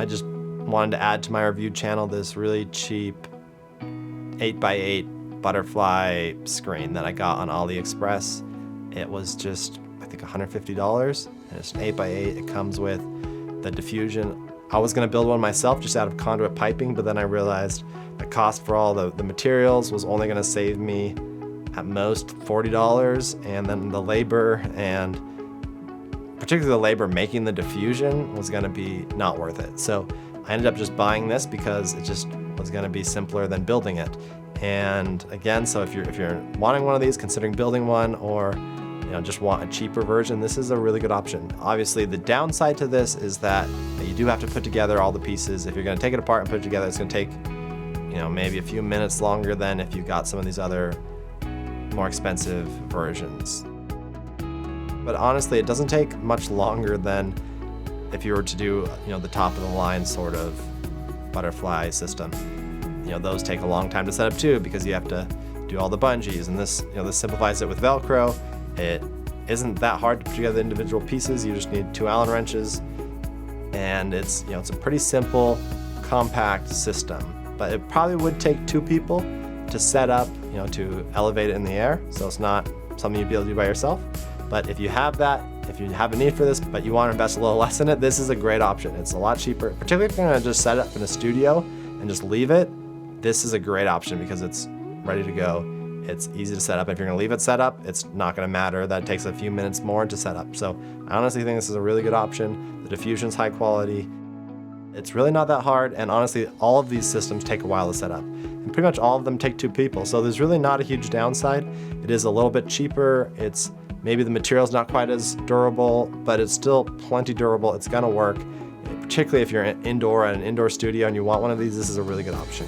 I just wanted to add to my review channel this really cheap 8x8 butterfly screen that I got on AliExpress. It was just, I think, $150, and it's an 8x8. It comes with the diffusion. I was gonna build one myself just out of conduit piping, but then I realized the cost for all the materials was only gonna save me at most $40, and then the labor, and particularly the labor making the diffusion, was gonna be not worth it. So I ended up just buying this because it just was gonna be simpler than building it. And again, so if you're wanting one of these, considering building one, or just want a cheaper version, this is a really good option. Obviously, the downside to this is that you do have to put together all the pieces. If you're gonna take it apart and put it together, it's gonna take maybe a few minutes longer than if you got some of these other more expensive versions. But honestly, it doesn't take much longer than if you were to do the top of the line sort of butterfly system. Those take a long time to set up too, because you have to do all the bungees, and this simplifies it with Velcro. It isn't that hard to put together individual pieces. You just need 2 Allen wrenches, and it's a pretty simple, compact system. But it probably would take 2 people to set up, to elevate it in the air. So it's not something you'd be able to do by yourself. But if you have that, if you have a need for this, but you want to invest a little less in it, this is a great option. It's a lot cheaper, particularly if you're gonna just set it up in a studio and just leave it. This is a great option because it's ready to go. It's easy to set up. If you're gonna leave it set up, it's not gonna matter that it takes a few minutes more to set up. So I honestly think this is a really good option. The diffusion's high quality. It's really not that hard, and honestly, all of these systems take a while to set up. And pretty much all of them take 2 people, so there's really not a huge downside. It is a little bit cheaper. It's maybe the material's not quite as durable, but it's still plenty durable. It's gonna work. Particularly if you're indoor at an indoor studio and you want one of these, this is a really good option.